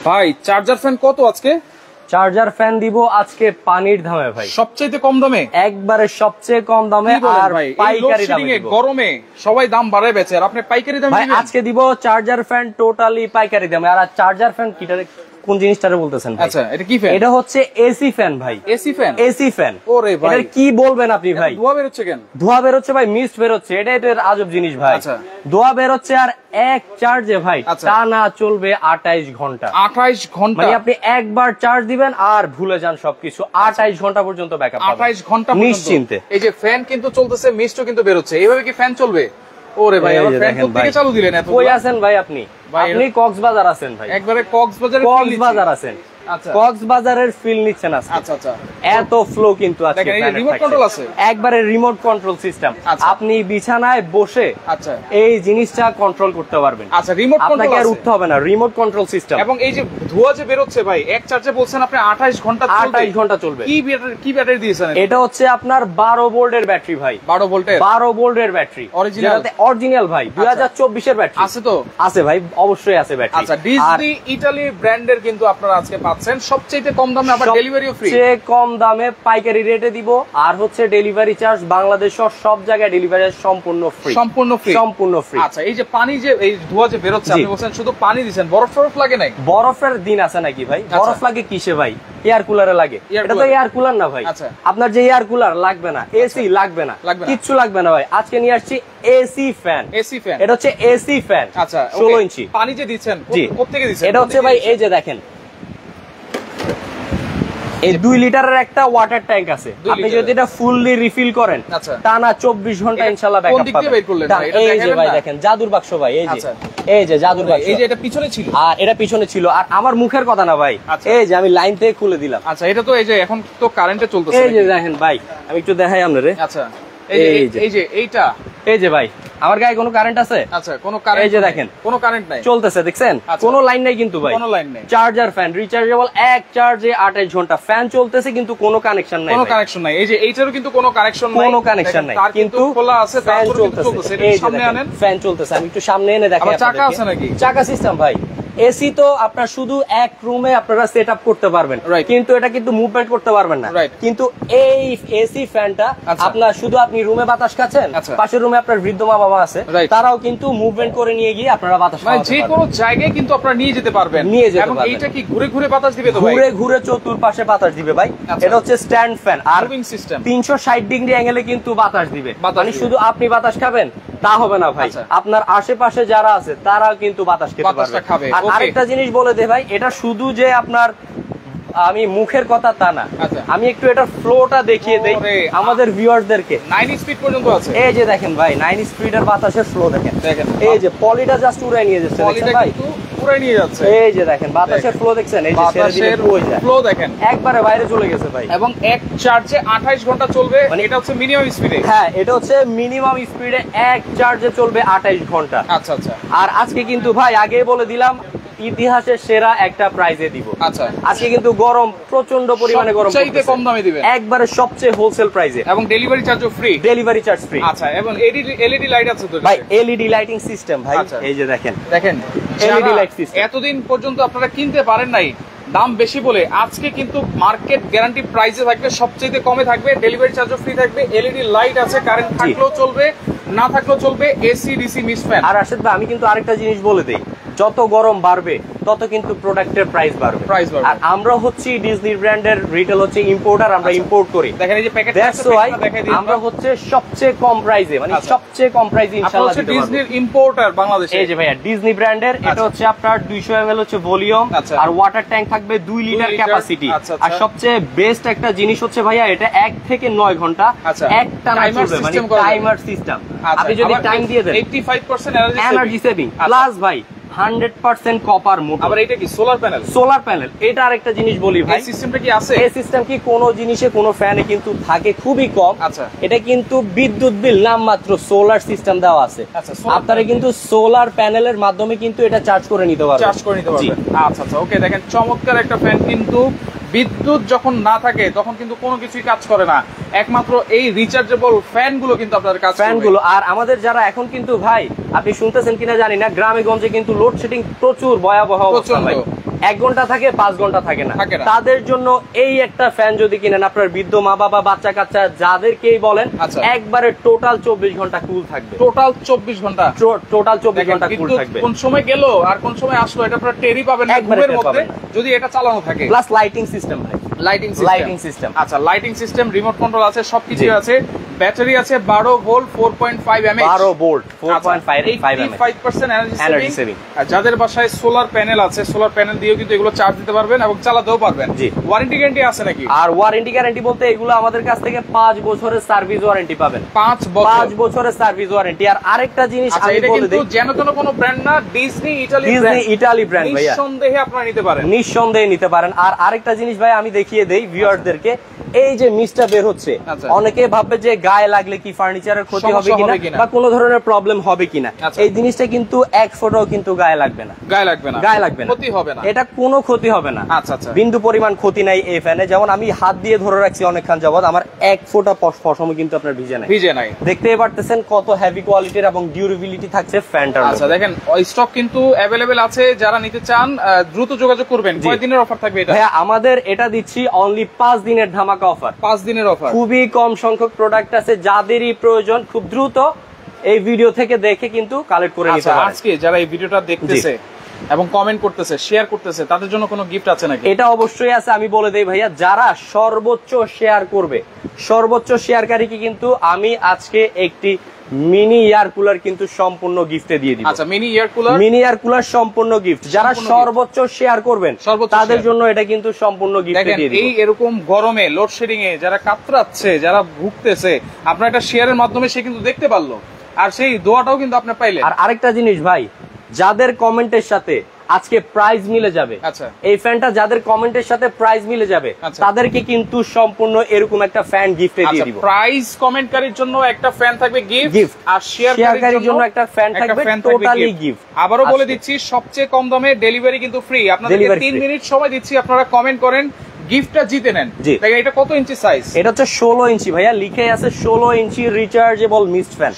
ভাই charger fan কত আজকে? চার্জার ফ্যান দিব আজকে পানির দামে ভাই, সবচেয়ে কম দামে, একবারে সবচেয়ে কম দামে। আর পাইকারি দামে, গরমে সবাই দাম বাড়ায় বেচে, আর আপনি পাইকারি দামে ভাই আজকে দিব চার্জার ফ্যান টোটালি পাইকারি দামে। আর চার্জার ফ্যান কিটা কোন জিনিসটারে বলতেছেন ভাই? আচ্ছা এটা কি ফ্যান? এটা হচ্ছে এসি ফ্যান ভাই। AC fan? AC fan. ওরে ভাই এটা কি বলবেন আপনি ভাই? ধোঁয়া বের হচ্ছে কেন? ধোঁয়া বের হচ্ছে ভাই, মিস্ট বের হচ্ছে, এটার আজব জিনিস ভাই। আচ্ছা ধোঁয়া বের হচ্ছে আর এক চার্জে ভাই টানা চলবে 28 ঘন্টা। 28 ঘন্টা মানে আপনি একবার চার্জ দিবেন আর ভুলে যান সবকিছু, 28 ঘন্টা পর্যন্ত ব্যাকআপ পাবেন। 28 ঘন্টা নিশ্চিন্তে। এই যে ফ্যান কিন্তু চলতেছে, মিস্টও কিন্তু বের হচ্ছে, এইভাবে কি ফ্যান চলবে? ওরে ভাই আবার ফ্যান কোথা চালু দিলেন এত? কই আছেন ভাই আপনি? আপনি কক্সবাজার আছেন ভাই? একবারে কক্সবাজার আছেন। কক্সবাজারের ফিল নিচ্ছেন আজকে। আচ্ছা আচ্ছা, এত ফ্লো কিন্তু আজকে। দেখেন এই রিমোট কন্ট্রোল আছে, একবারে রিমোট কন্ট্রোল সিস্টেম। আপনি বিছানায় বসে আচ্ছা এই জিনিসটা কন্ট্রোল করতে পারবেন। আচ্ছা রিমোট কন্ট্রোল, আপনাকে আর উঠতে হবে না, রিমোট কন্ট্রোল সিস্টেম। এবং এই যে ধোঁয়া যে বের হচ্ছে ভাই, এক চার্জে বলছেন আপনি 28 ঘন্টা চলবে। 28 ঘন্টা চলবে। কি ব্যাটারি দিয়েছেন? এটা হচ্ছে আপনার 12 ভোল্টের ব্যাটারি ভাই। 12 ভোল্টের? 12 ভোল্টের ব্যাটারি অরিজিনাল ভাই। 2024 এর ব্যাটারি আছে তো? আছে ভাই, অবশ্যই আছে ব্যাটারি। আচ্ছা ডিজনি ইতালি ব্র্যান্ডের কিন্তু আপনারা আজকে পাচ্ছেন সবচেয়ে কম দামে, আবার ডেলিভারিও ফ্রি। সবচেয়ে কম দামে পাইকারি রেটে দিব। আর হচ্ছে ডেলিভারি চার্জ বাংলাদেশের সব জায়গায় ডেলিভারি সম্পূর্ণ ফ্রি। সম্পূর্ণ ফ্রি। আচ্ছা এই যে পানি যে এই ধোঁয়া যে বের হচ্ছে, আপনি বলছেন শুধু পানি দিবেন, বরফ লাগে নাই? বরফের দিন আছে নাকি ভাই? বরফ লাগে কিসে ভাই? এয়ার কুলারে লাগে। এটা তো এয়ার কুলার না ভাই। আপনার যে এয়ার কুলার লাগবে না, এসি লাগবে না, কিচ্ছু লাগবে না ভাই। আজকে নিয়ে আসছি এসি ফ্যান। এসি ফ্যান, এটা হচ্ছে এসি ফ্যান। আচ্ছা 16 ইঞ্চি। পানি যে দিচ্ছেন কোথা থেকে দিচ্ছেন? এটা হচ্ছে ভাই এই যে দেখেন, এই 2 লিটারের একটা ওয়াটার ট্যাঙ্ক আছে। আপনি যদি এটা ফুললি রিফিল করেন টানা 24 ঘন্টা ইনশাআল্লাহ ব্যাকআপ পাবেন। এই যে ভাই দেখেন জাদুর বাক্স ভাই, এই যে জাদুর বাক্স। এই যে এটা পিছনে ছিল, আর এটা পিছনে ছিল। আর আমার মুখের কথা না ভাই, এই যে আমি লাইন থেকে খুলে দিলাম। আচ্ছা এটা তো এই যে এখন তো কারেন্টে চলতেছে। এই যে দেখেন ভাই, আমি একটু দেখাই আপনারে। আচ্ছা এই যে এইটা, এই যে ভাই আমার গায়ে কোনো কারেন্ট আছে? আচ্ছা কোনো কারেন্ট? এই যে দেখেন কোনো কারেন্ট নাই, চলতেছে দেখছেন? কোনো লাইন নাই কিন্তু ভাই, কোনো লাইন নাই। চার্জার ফ্যান রিচার্জেবল, এক চার্জে 28 ঘন্টা ফ্যান চলতেছে, কিন্তু কোনো কানেকশন নাই। কোনো কানেকশন নাই। এই যে এইটারও কিন্তু কোনো কানেকশন নাই, কোনো কানেকশন নাই, কিন্তু খোলা আছে, ফ্যান চলতেছে। এই যে সামনে আনেন, ফ্যান চলতেছে। আমি একটু সামনে এনে দেখাই আপনাদের। চাকা আছে নাকি? চাকা সিস্টেম ভাই। এসি তো আপনার শুধু এক রুমে আপনারা সেট আপ করতে পারবেন, কিন্তু এটা কিন্তু মুভমেন্ট করতে পারবেন না। কিন্তু এই এসি ফ্যানটা আপনার শুধু আপনি রুমে বাতাস খাচ্ছেন, পাশের রুমে আপনার বৃদ্ধ মা বাবা আছে, তারাও কিন্তু মুভমেন্ট করে নিয়ে গিয়ে আপনারা বাতাস খাওয়াতে পারবেন। যে কোনো জায়গায় কিন্তু আপনারা নিয়ে যেতে পারবেন। এবং এইটা কি ঘুরে ঘুরে বাতাস দিবে তো ভাই? ঘুরে ঘুরে চতুর্পাশে বাতাস দিবে ভাই। এটা হচ্ছে stand fan. Are moving system 360 degree অ্যাঙ্গেলে কিন্তু বাতাস দিবে। মানে শুধু আপনি বাতাস খাবেন তা হবে না ভাই, আপনার আশেপাশে যারা আছে তারাও কিন্তু বাতাস খেতে পারবে। আর আরেকটা জিনিস বলে দে ভাই, এটা শুধু যে আপনার আমি মুখের কথা তা না, আমি একটু এটা ফ্লোটা দেখিয়ে দেই আমাদের ভিউয়ারদেরকে। 9 স্পিড পর্যন্ত আছে। এই যে দেখেন ভাই 9 স্পিডের বাতাসের ফ্লো দেখেন। এই যে পলিটা জাস্ট উড়াই নিয়ে যাচ্ছে দেখেন ভাই, পুরো নিয়ে যাচ্ছে। এই যে দেখেন বাতাসের ফ্লো দেখছেন, এই যে ছেড়ে দিলে ফ্লো দেখেন একবারে বাইরে চলে গেছে ভাই। এবং এক চার্জে 28 ঘন্টা চলবে। মানে এটা হচ্ছে মিনিমাম স্পিডে। হ্যাঁ এটা হচ্ছে মিনিমাম স্পিডে এক চার্জে চলবে 28 ঘন্টা। আচ্ছা আচ্ছা। আর আজকে কিন্তু ভাই আগে বলে দিলাম ইতিহাসের সেরা একটা প্রাইজে দিব। আচ্ছা আজকে কিন্তু গরম, প্রচন্ড পরিমাণে গরম, সবচেয়ে কম দামে দিবেন, একবারে সবচেয়ে হোলসেল প্রাইজে, এবং ডেলিভারি চার্জও ফ্রি। Delivery charge free. আচ্ছা এবং এলইডি লাইট আছে তো ভাই? এলইডি লাইটিং সিস্টেম ভাই। এই যে দেখেন এলইডি লাইট সিস্টেম। এতদিন পর্যন্ত আপনারা কিনতে পারেন নাই দাম বেশি বলে, আজকে কিন্তু মার্কেট গ্যারান্টি প্রাইসে থাকবে, সবচেয়ে কমে থাকবে, ডেলিভারি চার্জও ফ্রি থাকবে, এলইডি লাইট আছে, কারেন্ট থাকলেও চলবে না থাকলেও চলবে, এসি ডিসি মিক্স ফ্যান। আর রাশেদ ভাই আমি কিন্তু আরেকটা জিনিস বলে দেই, যত গরম বাড়বে তত কিন্তু প্রোডাক্টের প্রাইস বাড়বে। আর আমরা হচ্ছে ডিজনি ব্র্যান্ডের রিটেল হচ্ছে ইম্পোর্টার, আমরা ইম্পোর্ট করি। দেখেন এই যে প্যাকেট, দ্যাটস ওয়াই আমরা হচ্ছে সবচেয়ে কম প্রাইসে, মানে সবচেয়ে কম প্রাইসে ইনশাআল্লাহ দিতে পারবো। ডিজনির ইম্পোর্টার বাংলাদেশে। এই যে ভাইয়া ডিজনি ব্র্যান্ডের, এটা হচ্ছে আপনার 200 ml হচ্ছে ভলিউম, আর ওয়াটার ট্যাঙ্ক থাকবে 2 লিটার ক্যাপাসিটি। আর সবচেয়ে বেস্ট একটা জিনিস হচ্ছে ভাইয়া এটা 1 থেকে 9 ঘন্টা একটানা চলবে, মানে টাইমার সিস্টেম। আপনি যদি টাইম দিয়ে দেন 85% এনার্জি সেভিং, প্লাস ভাই 100% কপার মোটর। আবার এটা কি সোলার প্যানেল? Solar panel. এটা আরেকটা জিনিস বলি ভাই, এই সিস্টেমটা কি আছে? এই সিস্টেম কি কোন জিনিসে কোন ফ্যানে কিন্তু থাকে খুবই কম। আচ্ছা এটা কিন্তু বিদ্যুৎ বিল নামমাত্র সোলার সিস্টেম দেওয়া আছে। আপনারা কিন্তু সোলার প্যানেলের মাধ্যমে কিন্তু এটা চার্জ করে নিতে পারবেন। আচ্ছা আচ্ছা ওকে। দেখেন চমৎকার একটা ফ্যান, কিন্তু বিদ্যুৎ যখন না থাকে তখন কিন্তু কোনো কিছুই কাজ করে না, একমাত্র এই রিচার্জেবল ফ্যান গুলো কিন্তু আপনাদের কাজ, ফ্যান গুলো। আর আমাদের যারা এখন কিন্তু ভাই আপনি শুনতেছেন কিনা জানি না, গ্রামে গঞ্জে কিন্তু লোডশেডিং প্রচুর ভয়াবহ অবস্থা ভাই। 1 ঘন্টা থাকে, 5 ঘন্টা থাকে না। তাদের জন্য এই একটা ফ্যান যদি কিনেন, আপনার বৃদ্ধ মা বাবা, বাচ্চা কাচ্চা যাদেরকেই বলেন, একবারে টোটাল 24 ঘন্টা কুল থাকবে। টোটাল 24 ঘন্টা, টোটাল 24 ঘন্টা কুল থাকবে। কোন সময় গেল আর কোন সময় আসলো এটা আপনারা টেরই পাবেন না ঘুমের মধ্যে, যদি এটা চালানো থাকে। প্লাস লাইটিং সিস্টেম ভাই, লাইটিং সিস্টেম। আচ্ছা, লাইটিং সিস্টেম, রিমোট কন্ট্রোল আছে, সবকিছু আছে। ব্যাটারি আছে 12 volt 4.5 mAh, 12 volt 4.5 mAh, 85% energy saving. আর যাদের বাসায় সোলার প্যানেল আছে, সোলার প্যানেল দিয়েও কিন্তু এগুলো চার্জ দিতে পারবেন এবং চালাতেও পারবেন। ওয়ারেন্টি গ্যারান্টি আছে নাকি? আর ওয়ারেন্টি গ্যারান্টি বলতে এগুলো আমাদের কাছ থেকে 5 বছরের সার্ভিস ওয়ারেন্টি পাবেন। 5 বছরের সার্ভিস ওয়ারেন্টি। আর আরেকটা জিনিস আমি বলে দেই, যেন কোনো ব্র্যান্ড না, ডিজনি ইতালি ব্র্যান্ড ভাইয়া, নিঃসন্দেহে আপনারা নিতে পারেন, নিঃসন্দেহে নিতে পারেন। আর আরেকটা জিনিস ভাই আমি দেখিয়ে দেই ভিউয়ারদেরকে, এই যে মিস্টটা বের হচ্ছে, অনেকে ভাববে যে গায়ে লাগলে কি ফার্নিচারের ক্ষতি হবে কিনা বা কোনো ধরনের প্রবলেম হবে কিনা। এই জিনিসটা কিন্তু 1 ফোঁটাও কিন্তু গায়ে লাগবে না, গায়ে লাগবে না, ক্ষতি হবে না, এটা কোনো ক্ষতি হবে না। আচ্ছা আচ্ছা, বিন্দু পরিমাণ ক্ষতি নাই এই ফ্যানে। যেমন আমি হাত দিয়ে ধরে রাখছি অনেকক্ষণ যাবত, আমার 1 ফোঁটা পশম কিন্তু আপনার ভিজে নাই। দেখতেই পারতেছেন কত হেভি কোয়ালিটির এবং ডিউরেবিলিটি থাকছে ফ্যানটার। আচ্ছা দেখেন, স্টক কিন্তু অ্যাভেলেবেল আছে, যারা নিতে চান দ্রুত যোগাযোগ করবেন। কয় দিনের অফার থাকবে এটা? ভাইয়া আমাদের এটা দিচ্ছি অনলি 5 দিনের ধামাকা অফার, 5 দিনের অফার। খুবই কম সংখ্যক প্রোডাক্ট আছে, যাদেরই প্রয়োজন খুব দ্রুত এই ভিডিও থেকে দেখে কিন্তু কালেক্ট করে নিতে পারেন। আজকে যারা এই ভিডিওটা দেখতেছে এবং কমেন্ট করতেছে, শেয়ার করতেছে, তাদের জন্য কোনো গিফট আছে নাকি? এটা অবশ্যই আছে, আমি বলে দেই ভাইয়া, যারা সর্বোচ্চ শেয়ার করবে, সর্বোচ্চ শেয়ারকারীকে কিন্তু আমি আজকে একটি মিনি এয়ার কুলার কিন্তু সম্পূর্ণ গিফটে দিয়ে দিব। আচ্ছা, মিনি এয়ার কুলার সম্পূর্ণ গিফট। যারা সর্বোচ্চ শেয়ার করবেন তাদের জন্য এটা কিন্তু সম্পূর্ণ গিফটে দিয়ে দিব। এই এরকম গরমে, লোডশেডিং এ যারা কাতরাচ্ছে, যারা ভুগতেছে, আপনার একটা শেয়ারের মাধ্যমে সে কিন্তু দেখতে পারলো, আর সেই দোয়াটাও কিন্তু আপনি পাইলেন। আর আরেকটা জিনিস ভাই, যাদের কমেন্টের সাথে আজকে প্রাইজ মিলে যাবে, এই ফ্যানটা যাদের কমেন্টের সাথে প্রাইজ মিলে যাবে, তাদেরকে কিন্তু সম্পূর্ণ এরকম একটা ফ্যান গিফটে দিয়ে দিব। প্রাইজ কমেন্টকারীর জন্য একটা ফ্যান থাকবে গিফট, আর শেয়ারকারীর জন্য একটা ফ্যান থাকবে টোটালি গিফট। আবারও বলে দিচ্ছি, সবচেয়ে কম দামে ডেলিভারি কিন্তু ফ্রি। আপনাদেরকে 3 মিনিট সময় দিচ্ছি, আপনারা কমেন্ট করেন, গিফটটা জিতে নেন। দেখেন এটা কত ইঞ্চি সাইজ? এটা হচ্ছে 16 ইঞ্চি ভাইয়া, লিখে আছে 16 ইঞ্চি রিচার্জেবল মিস্ট ফ্যান।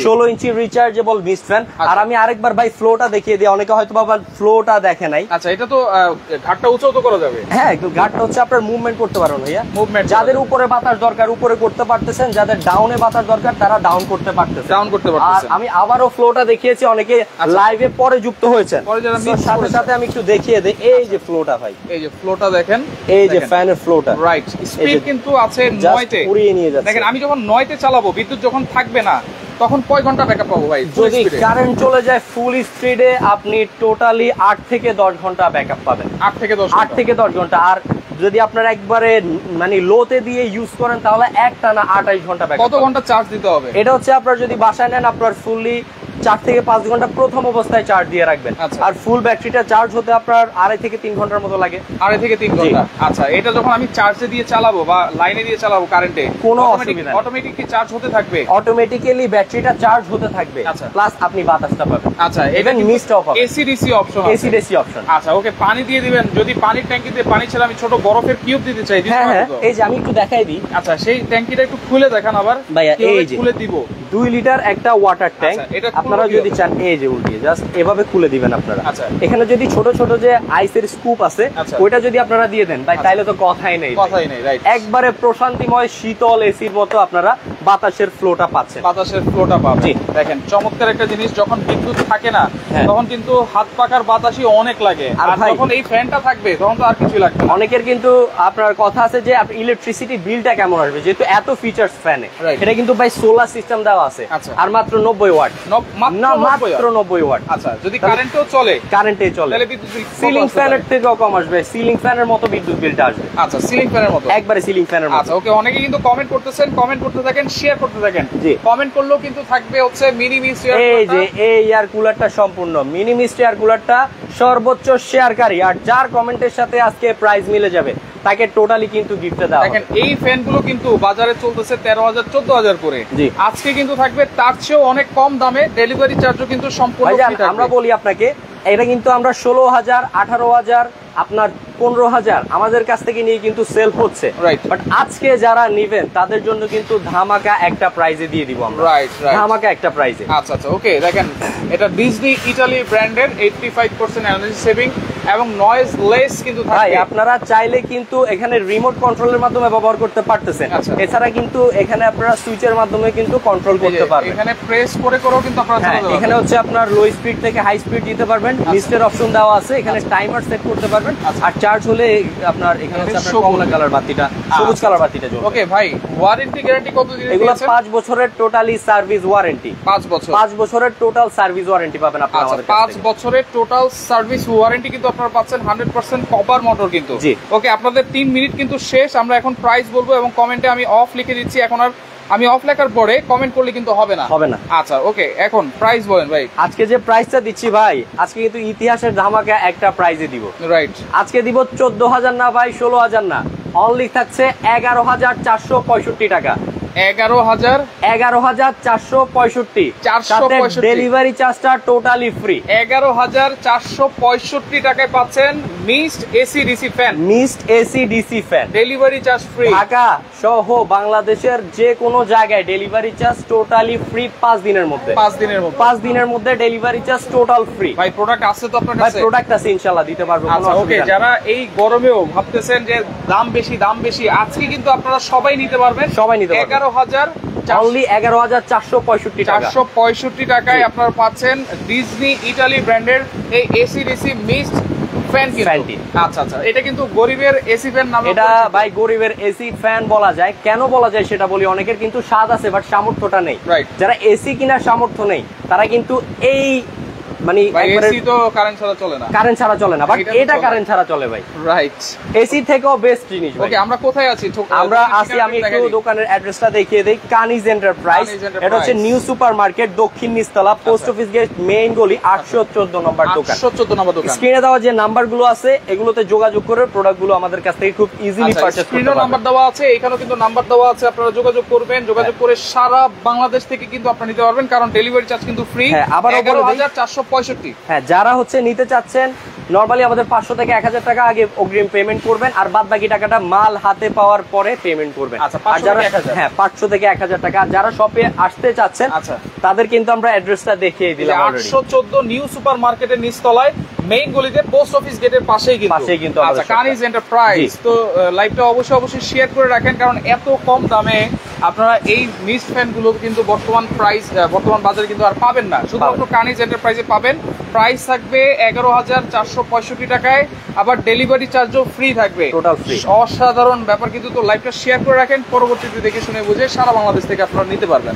16 ইঞ্চি রিচার্জেবল মিস্ট ফ্যান। আর আমি আরেকবার ভাই ফ্লোটা দেখিয়ে দিই, অনেকে হয়তো বাবা ফ্লোটা দেখে নাই। আচ্ছা, এটা তো ঘাটটা উঁচাও তো করা যাবে। হ্যাঁ, ঘাটটা হচ্ছে আপনার মুভমেন্ট করতে পারবেন ভাইয়া, মুভমেন্ট। যাদের উপরে বাতাস দরকার উপরে করতে পারতেছেন, যাদের ডাউনে বাতাস দরকার তারা ডাউন করতে পারতেছেন। আর আমি আবারও ফ্লোটা দেখিয়েছি, অনেকে লাইভে পরে যুক্ত হয়েছেন, সাথে সাথে আমি একটু দেখিয়ে দিই। এই যে ফ্লোটা ভাই, এই যে ফ্লোটা দেখেন, এই যে ফ্যানের ফ্লোটা, রাইট। স্পিড কিন্তু আছে 9তে, পুরিয়ে নিয়ে যাচ্ছে। দেখেন আমি যখন 9তে চালাবো, বিদ্যুৎ যখন থাকবে না, তখন কয় ঘন্টা ব্যাকআপ পাবো ভাই? যদি কারেন্ট চলে যায় ফুল স্পিডে, আপনি টোটালি 8 থেকে 10 ঘন্টা ব্যাকআপ পাবেন। 8 থেকে 10 ঘন্টা। আর যদি আপনারা একবারে মানে লোতে দিয়ে ইউজ করেন, তাহলে একটানা 28 ঘন্টা ব্যাকআপ। কত ঘন্টা চার্জ দিতে হবে? এটা হচ্ছে আপনার যদি বাসায় নেন, আপনার ফুললি 4 থেকে 5 ঘন্টা প্রথম অবস্থায় চার্জ দিয়ে রাখবেন। আর ফুল ব্যাটারিটা চার্জ হতে আপনার 2.5 থেকে 3 ঘন্টার মতো লাগে। 2.5 থেকে 3 ঘন্টা। আচ্ছা, এটা যখন আমি চার্জে দিয়ে চালাবো বা লাইনে দিয়ে চালাবো কারেন্টে, কোনো অসুবিধা নেই, অটোমেটিক কি চার্জ হতে থাকবে? অটোমেটিক্যালি ব্যাটারিটা চার্জ হতে থাকবে, প্লাস আপনি বাতাসটা পাবেন। আচ্ছা, এটা মিস্ট অফ হবে, এসি ডিসি অপশন আছে। AC DC option. আচ্ছা, ওকে, পানি দিয়ে দিবেন। যদি পানির ট্যাঙ্কিতে পানি ছেড়ে আমি ছোট বরফের কিউব দিতে চাই, দিতে পারবো? এই যে আমি একটু দেখাই দিই। আচ্ছা, সেই ট্যাঙ্কিটা একটু খুলে দেখান আবার ভাইয়া। এই যে খুলে দিব, 2 লিটার একটা ওয়াটার ট্যাঙ্ক। আপনারা যদি চান এই যে উল্টিয়ে জাস্ট এভাবে খুলে দিবেন আপনারা। এখানে যদি ছোট ছোট যে আইসের স্কুপ আছে, ওইটা যদি আপনারা দিয়ে দেন ভাই, তাইলে তো কথাই নেই, রাইট। একবারে প্রশান্তিময় শীতল এসির মতো আপনারা বাতাসের ফ্লোটা পাচ্ছেন, জি। দেখেন চমৎকার একটা জিনিস, যখন বিদ্যুৎ থাকে না তখন কিন্তু হাত পাখার বাতাসই অনেক লাগে, আর যখন এই ফ্যানটা থাকবে তখন তো আর কিছু লাগবে না। অনেকের কিন্তু আপনার কথা আছে যে ইলেকট্রিসিটি বিলটা কেমন আসবে, যেহেতু এত ফিচার্স ফ্যানে, এটা কিন্তু ভাই সোলার সিস্টেম দেওয়া আছে, আর মাত্র 90 ওয়াট, মাত্র 90 ওয়াট। আচ্ছা, যদি কারেন্টেও চলে, তাহলে বিদ্যুৎ বিল সিলিং ফ্যানের থেকেও কম আসবে, সিলিং ফ্যানের মতো বিদ্যুৎ বিলটা আসবে। আচ্ছা, সিলিং ফ্যানের মতো, একবারে সিলিং ফ্যানের মতো। আচ্ছা, ওকে, অনেকে কিন্তু কমেন্ট করতেছেন, কমেন্ট করতে থাকেন, শেয়ার করতে থাকেন। কমেন্ট করলেও কিন্তু থাকবে হচ্ছে মিনি মিস্ট এয়ার কুলার। এই যে এই এয়ার কুলারটা সম্পূর্ণ মিনি মিস্ট এয়ার কুলারটা সর্বোচ্চ শেয়ারকারী, আর যার কমেন্টের সাথে আজকে প্রাইজ মিলে যাবে তাকে টোটালি কিন্তু গিফটে দেওয়া। দেখেন এই ফ্যানগুলো কিন্তু বাজারে চলতেছে 13,000 14,000 করে, আজকে কিন্তু থাকবে তার চেয়েও অনেক কম দামে, ডেলিভারি চার্জও কিন্তু সম্পূর্ণ ফ্রি থাকবে। আমরা বলি আপনাকে, এটা কিন্তু আমরা 16,000 18,000 আপনার 15,000 আমাদের কাছ থেকে নিয়ে কিন্তু সেল হচ্ছে, বাট আজকে যারা নিবেন তাদের জন্য কিন্তু ধামাকা একটা প্রাইজে দিয়ে দিব আমরা, ধামাকা একটা প্রাইজে। আচ্ছা আচ্ছা, ওকে, দেখেন এটা ডিজনি ইতালি ব্র্যান্ডের 85% এনার্জি সেভিং এবং নয়েজলেস কিন্তু থাকবে। ভাই আপনারা চাইলে কিন্তু এখানে রিমোট কন্ট্রোলের মাধ্যমে ব্যবহার করতে পারতেছেন। এছাড়া কিন্তু এখানে আপনারা সুইচের মাধ্যমে কিন্তু কন্ট্রোল করতে পারবেন। এখানে প্রেস করে করেও কিন্তু আপনারা চালাতে পারবেন। এখানে হচ্ছে আপনার লো স্পিড থেকে হাই স্পিড দিতে পারবেন, মিস্টের অপশন দেওয়া আছে, এখানে টাইমার সেট করতে পারবেন। আর চার্জ হলে আপনার এখানে হচ্ছে আপনার কমলা কালার বাতিটা, সবুজ কালার বাতিটা জ্বলবে। ওকে ভাই, ওয়ারেন্টি গ্যারান্টি কত দিনের? এগুলো 5 বছরের টোটালি সার্ভিস ওয়ারেন্টি। 5 বছরের টোটাল সার্ভিস ওয়ারেন্টি পাবেন আপনারা আমাদের কাছে। 5 বছরের টোটাল সার্ভিস ওয়ারেন্টি কিন্তু আপনারা পাচ্ছেন 100% কপার মোটর কিন্তু। ওকে, আপনাদের 3 মিনিট কিন্তু শেষ। আমরা এখন প্রাইস বলবো এবং কমেন্টে আমি অফ লিখে দিচ্ছি। এখন আর আমি অফ লেখার পরে কমেন্ট করলে কিন্তু হবে না। আচ্ছা ওকে, এখন প্রাইস বলেন ভাই। আজকে যে প্রাইসটা দিচ্ছি ভাই, আজকে কিন্তু ইতিহাসের ধামাকা একটা প্রাইজে দিব। রাইট, আজকে দিব 14,000 না ভাই, 16,000 না, অনলি থাকছে 11,465 টাকা। 11,465 ডেলিভারি চার্জটা টোটালি ফ্রি। 11,465 টাকায় পাচ্ছেন mist AC DC fan. Mist AC DC fan, delivery charge free. Dhaka সহ বাংলাদেশের যে কোনো জায়গায় ডেলিভারি চার্জ টোটালি ফ্রি 5 দিনের মধ্যে। 5 দিনের মধ্যে ডেলিভারি চার্জ টোটাল ফ্রি। ভাই প্রোডাক্ট আছে তো আপনার কাছে? ভাই প্রোডাক্ট আছে, ইনশাআল্লাহ দিতে পারবো। আচ্ছা ওকে, যারা এই গরমেও ভাবতেছেন যে দাম বেশি, আজকে কিন্তু আপনারা সবাই নিতে পারবেন। 11,465 টাকায় আপনারা পাচ্ছেন ডিজনি ইটালি ব্র্যান্ডের এই এসি ডিসি মিস্ট ফ্যান কিন্তু। আচ্ছা, এটা কিন্তু গরিবের এসি ফ্যান নামে। এটা ভাই গরিবের এসি ফ্যান বলা যায়। কেন বলা যায় সেটা বলি। অনেকের কিন্তু স্বাদ আছে বাট সামর্থ্যটা নেই। যারা এসি কেনার সামর্থ্য নেই তারা কিন্তু এই মানে এসি তো কারেন্ট ছাড়া চলে না। বাট এটা কারেন্ট ছাড়া চলে ভাই। রাইট, এসি থেকেও বেস্ট জিনিস ভাই। ওকে, আমরা কোথায় আছি? আমরা আছি, আমি একটু দোকানের অ্যাড্রেসটা দেখিয়ে দেই। কানিজ এন্টারপ্রাইজ, এটা হচ্ছে নিউ সুপার মার্কেট, দক্ষিণ নিচতলা, পোস্ট অফিস গেট, মেইন গলি, 814 নম্বর দোকান। 814 নম্বর দোকান। স্ক্রিনে দেওয়া যে নাম্বারগুলো আছে এগুলোতে যোগাযোগ করে প্রোডাক্টগুলো আমাদের কাছ থেকে খুব ইজিলি পারচেজ করতে পারবেন। স্ক্রিনে নাম্বার দেওয়া আছে, এখানেও কিন্তু নাম্বার দেওয়া আছে, আপনারা যোগাযোগ করবেন। যোগাযোগ করে সারা বাংলাদেশ থেকে কিন্তু আপনারা নিতে পারবেন, কারণ ডেলিভারি চার্জ কিন্তু ফ্রি। 11,465। হ্যাঁ, যারা হচ্ছে নিতে চাচ্ছেন নরমালি আমাদের 500 থেকে 1000 টাকা আগে অগ্রিম পেমেন্ট করবেন, আর বাদ বাকি টাকাটা মাল হাতে পাওয়ার পরে পেমেন্ট করবেন। আচ্ছা, 500 থেকে 1000 টাকা। যারা শপে আসতে চাচ্ছেন তাদের কিন্তু আমরা অ্যাড্রেসটা দেখিয়ে দিলাম অলরেডি। 814 নিউ সুপার মার্কেটের নিচতলায়, মেইন গলিতে, পোস্ট অফিস গেটের পাশেই কিন্তু। আচ্ছা, কানিজ এন্টারপ্রাইজ। তো লাইভটা অবশ্যই শেয়ার করে রাখেন, কারণ এত কম দামে আপনারা এই মিস্ট ফ্যান গুলো কিন্তু বর্তমান বাজারে কিন্তু আর পাবেন না। শুধুমাত্র কানিজ এন্টারপ্রাইজে পাবেন। প্রাইস থাকবে 11,465 টাকায়, আবার ডেলিভারি চার্জও ফ্রি থাকবে, টোটাল ফ্রি। অসাধারণ ব্যাপার কিন্তু। তো লাইভটা শেয়ার করে রাখেন, পরবর্তীতে দেখে শুনে বুঝে সারা বাংলাদেশ থেকে আপনারা নিতে পারবেন।